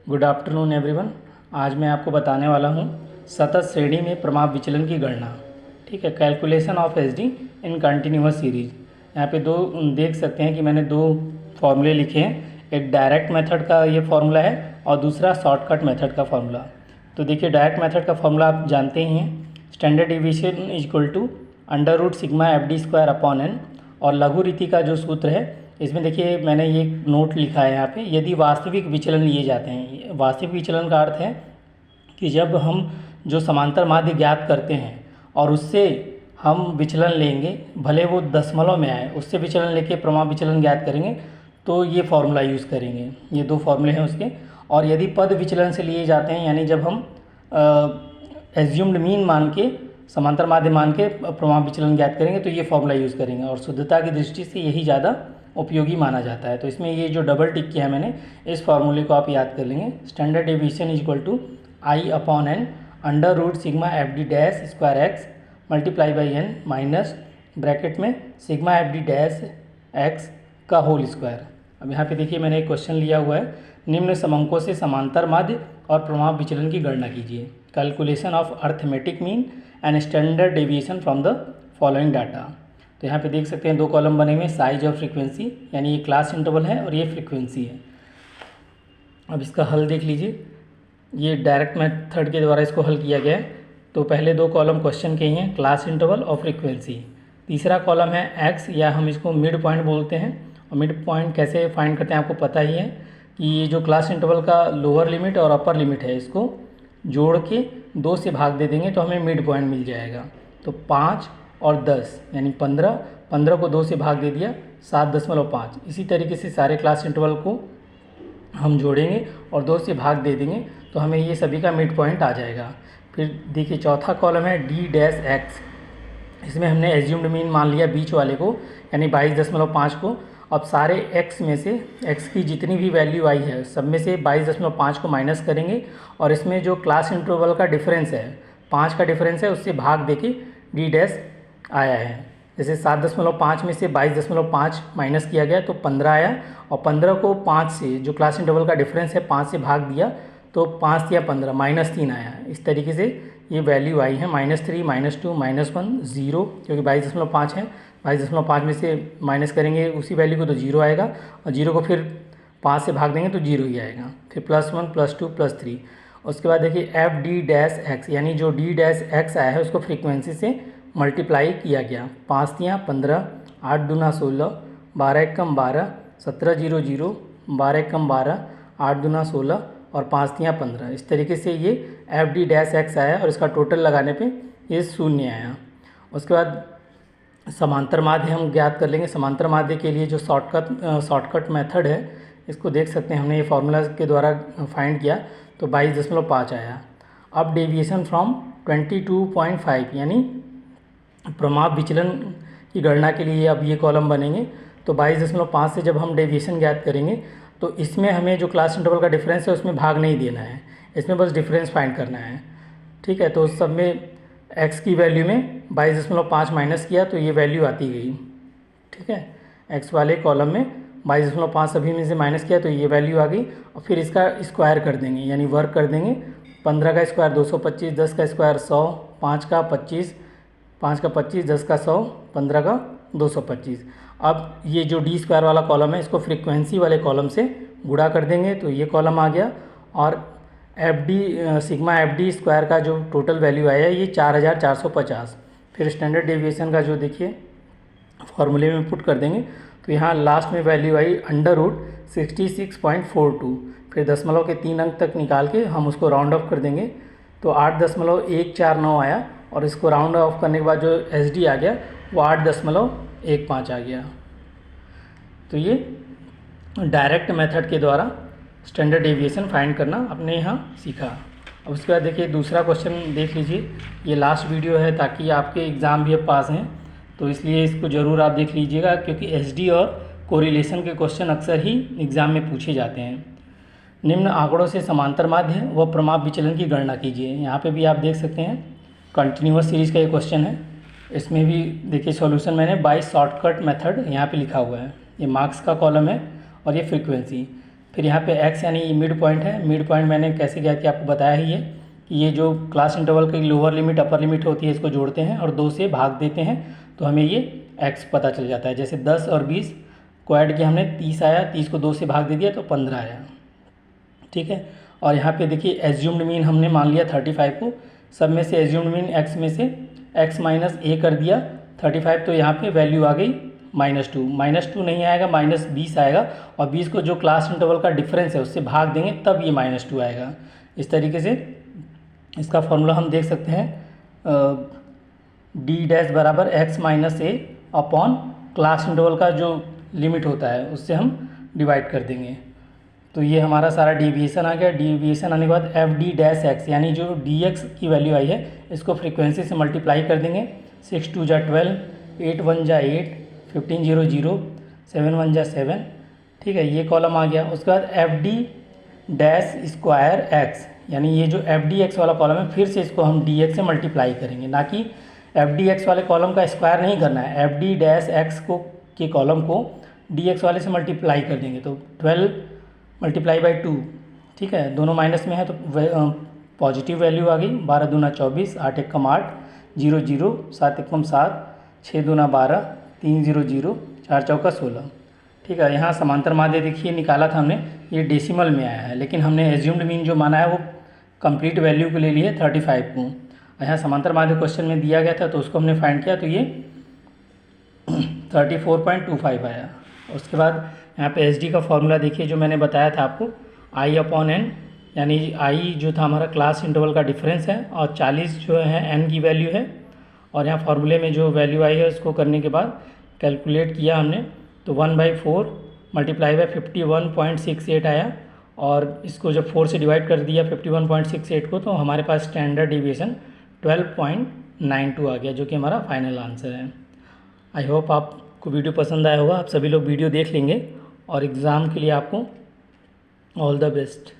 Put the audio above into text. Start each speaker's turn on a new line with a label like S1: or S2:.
S1: Good afternoon everyone. आज मैं आपको बताने वाला हूँ सतत श्रेणी में प्रमाप विचलन की गणना। ठीक है, calculation of SD in continuous series. यहाँ पे दो देख सकते हैं कि मैंने दो फॉर्मूले लिखे हैं। एक डायरेक्ट मेथड का ये फार्मूला है और दूसरा शॉर्टकट मेथड का फार्मूला। तो देखिए, डायरेक्ट मेथड का फार्मूला आप जानते ही हैं, standard division equal to under root sigma F D square upon N. और लघु रीति का जो सूत्र है, इसमें देखिए मैंने ये नोट लिखा है यहाँ पे, यदि वास्तविक विचलन लिए जाते हैं। वास्तविक विचलन का अर्थ है कि जब हम जो समांतर माध्य ज्ञात करते हैं और उससे हम विचलन लेंगे, भले वो दशमलव में आए, उससे विचलन लेके प्रमाप विचलन ज्ञात करेंगे, तो ये फार्मूला यूज़ करेंगे। ये दो फार्मूले हैं उसके। और यदि पद विचलन से लिए जाते हैं, यानी जब हम एज्यूम्ड मीन मान के, समांतर माध्य मान के प्रमाप विचलन ज्ञात करेंगे, तो ये फार्मूला यूज़ करेंगे। और शुद्धता की दृष्टि से यही ज़्यादा उपयोगी माना जाता है। तो इसमें ये जो डबल टिक किया है मैंने, इस फार्मूले को आप याद कर लेंगे। Standard deviation is equal to I upon N under root sigma F D dash square X multiply by N minus bracket में sigma F D dash X का होल स्क्वायर। अब यहाँ पे देखिए मैंने एक क्वेश्चन लिया हुआ है, निम्न समंकों से समांतर माध्य और प्रमाप विचलन की गणना कीजिए। Calculation of arithmetic mean and standard deviation from the following data. तो यहाँ पे देख सकते हैं दो कॉलम बने हुए हैं, साइज और फ्रीक्वेंसी, यानी ये क्लास इंटरवल है और ये फ्रीक्वेंसी है। अब इसका हल देख लीजिए, ये डायरेक्ट मेथड के द्वारा इसको हल किया गया है। तो पहले दो कॉलम क्वेश्चन के ही हैं, क्लास इंटरवल और फ्रीक्वेंसी। तीसरा कॉलम है एक्स, या हम इसको मिड पॉइंट बोलते हैं। और मिड पॉइंट कैसे फाइंड करते हैं आपको पता ही है कि ये जो क्लास इंटरवल का लोअर लिमिट और अपर लिमिट है, इसको जोड़ के 2 से भाग दे देंगे तो हमें मिड पॉइंट मिल जाएगा। तो 5 और 10 यानी 15 को 2 से भाग दे दिया 7.5। इसी तरीके से सारे क्लास इंटरवल को हम जोड़ेंगे और 2 से भाग दे देंगे तो हमें ये सभी का मिड पॉइंट आ जाएगा। फिर देखिए चौथा कॉलम है डी डैश एक्स। इसमें हमने एज्यूम्ड मीन मान लिया बीच वाले को, यानी 22.5 को। अब सारे x में से x की जितनी भी वैल्यू आई है, सब में से 22.5 को माइनस करेंगे और इसमें जो क्लास इंटरवल का डिफरेंस है, 5 का डिफरेंस है, उससे भाग देके डी डैश आया है। जैसे 7.5 में से 22.5 माइनस किया गया तो 15 आया, और 15 को 5 से, जो क्लास इंटरवल का डिफरेंस है, 5 से भाग दिया तो 5 या 15 -3 आया। इस तरीके से ये वैल्यू आई है -3, -2, -1, 0, क्योंकि 22.5 है। 22.5 में से माइनस करेंगे उसी वैल्यू को तो 0 आएगा, और 0 को फिर 5 से भाग देंगे तो 0 ही आएगा। फिर +1, +2, +3। उसके बाद देखिए एफ डी डैश एक्स, यानी जो डी डैश एक्स आया है उसको फ्रीक्वेंसी से मल्टीप्लाई किया गया। 5 तियाँ 15, 8 दूना 16, 12 एकम 12, 17 0 0, 12 एकम 12, 8 दूना 16 और 5 तियाँ 15। इस तरीके से ये एफ डी डैश एक्स आया और इसका टोटल लगाने पे ये 0 आया। उसके बाद समांतर माध्य हम ज्ञात कर लेंगे। समांतर माध्य के लिए जो शॉर्टकट मेथड है, इसको देख सकते हैं, हमने ये फार्मूला के द्वारा फाइंड किया तो 22.5 आया। अब डेविएशन फ्रॉम 22.5, यानी प्रमाप विचलन की गणना के लिए अब ये कॉलम बनेंगे। तो 22.5 से जब हम डेविएशन ज्ञात करेंगे तो इसमें हमें जो क्लास इंटरवल का डिफरेंस है उसमें भाग नहीं देना है, इसमें बस डिफरेंस फाइंड करना है। ठीक है, तो सब में x की वैल्यू में 22.5 माइनस किया तो ये वैल्यू आती गई। ठीक है, x वाले कॉलम में 22.5 सभी में से माइनस किया तो ये वैल्यू आ गई। और फिर इसका स्क्वायर कर देंगे, यानी वर्क कर देंगे। 15 का स्क्वायर 225, 10 का स्क्वायर 100, 5 का 25, 10 का 100, 15 का 225। अब ये जो डी स्क्वायर वाला कॉलम है, इसको फ्रीक्वेंसी वाले कॉलम से गुणा कर देंगे तो ये कॉलम आ गया। और F D sigma F D square का जो टोटल वैल्यू आया ये 4450। फिर स्टैंडर्ड डेविएशन का जो देखिए फॉर्मूले में पुट कर देंगे तो यहाँ लास्ट में वैल्यू आई अंडर रूट 66.42। फिर दशमलव के 3 अंक तक निकाल के हम उसको राउंड ऑफ कर देंगे तो 8.149 आया। और इसको राउंड ऑफ करने के बाद जो एस डी आ गया वो 8.15 आ गया। तो ये डायरेक्ट मेथड के द्वारा स्टैंडर्ड डेविएशन फाइंड करना अपने यहाँ सीखा। अब उसके बाद देखिए दूसरा क्वेश्चन देख लीजिए, ये लास्ट वीडियो है ताकि आपके एग्ज़ाम भी अब पास हैं, तो इसलिए इसको ज़रूर आप देख लीजिएगा, क्योंकि एसडी और कोरिलेशन के क्वेश्चन अक्सर ही एग्ज़ाम में पूछे जाते हैं। निम्न आंकड़ों से समांतर माध्य व प्रमाप विचलन की गणना कीजिए। यहाँ पे भी आप देख सकते हैं कंटिन्यूअस सीरीज़ का ये क्वेश्चन है। इसमें भी देखिए सॉल्यूशन मैंने बाय शॉर्टकट मेथड यहाँ पे लिखा हुआ है। ये मार्क्स का कॉलम है और ये फ्रीक्वेंसी। फिर यहाँ पे x यानी मिड पॉइंट है। मिड पॉइंट मैंने कैसे ज्ञात किया आपको बताया ही है कि ये जो क्लास इंटरवल की लोअर लिमिट अपर लिमिट होती है इसको जोड़ते हैं और 2 से भाग देते हैं तो हमें ये x पता चल जाता है। जैसे 10 और 20 को ऐड किया हमने 30 आया, 30 को 2 से भाग दे दिया तो 15 आया, ठीक है। और यहाँ पे देखिए एज्यूम्ड मीन हमने मान लिया 35 को, सब में से एज्यूम्ड मीन x में से x माइनस a कर दिया 35, तो यहाँ पे वैल्यू आ गई -2 नहीं आएगा, -20 आएगा और 20 को जो क्लास इंटरवल का डिफरेंस है उससे भाग देंगे तब ये -2 आएगा। इस तरीके से इसका फॉर्मूला हम देख सकते हैं d' बराबर x minus a upon class interval का जो लिमिट होता है उससे हम डिवाइड कर देंगे। तो ये हमारा सारा डेविएशन आ गया। डेविएशन आने के बाद f(d'(x) यानी जो dx की वैल्यू आई है इसको फ्रीक्वेंसी से मल्टीप्लाई कर देंगे। 6 2 जा 12, 8 1 जा 8, 15 0 0, 7 1 जा 7, ठीक है, ये कॉलम आ गया। उसके बाद f(d')² यानी ये जो f(dx) वाला कॉलम है फिर से इसको हम dx से मल्टीप्लाई करेंगे, ना कि f(dx) वाले कॉलम का स्क्वायर नहीं करना है। f(d')(x) को के कॉलम को dx वाले से मल्टीप्लाई कर देंगे तो 12 मल्टीप्लाई बाई 2, ठीक है, दोनों माइनस में है तो पॉजिटिव वैल्यू आ गई। 12 दूना 24, 8 एकम 8, 0 0, 7 एकम 7, 6 दूना 12, 3 0 0, 4 चौका 16, ठीक है। यहाँ समांतर माध्य देखिए निकाला था हमने, ये डेसिमल में आया है, लेकिन हमने एज्यूम्ड मीन जो माना है वो कंप्लीट वैल्यू को ले लिए 35 को। यहाँ समांतर माध्य क्वेश्चन में दिया गया था तो उसको हमने फाइंड किया तो ये 34.25 आया। उसके बाद यहाँ पे एच डी का फॉर्मूला देखिए जो मैंने बताया था आपको, I/n, यानी I जो था हमारा क्लास इंटरवल का डिफरेंस है और 40 जो है n की वैल्यू है। और यहाँ फार्मूले में जो वैल्यू आई है उसको करने के बाद कैलकुलेट किया हमने तो 1/4 मल्टीप्लाई बाय 51.68 आया और इसको जब 4 से डिवाइड कर दिया 51.68 को तो हमारे पास स्टैंडर्ड डेविएशन 12.92 आ गया, जो कि हमारा फाइनल आंसर है। आई होप आपको वीडियो पसंद आया होगा। आप सभी लोग वीडियो देख लेंगे और एग्ज़ाम के लिए आपको ऑल द बेस्ट।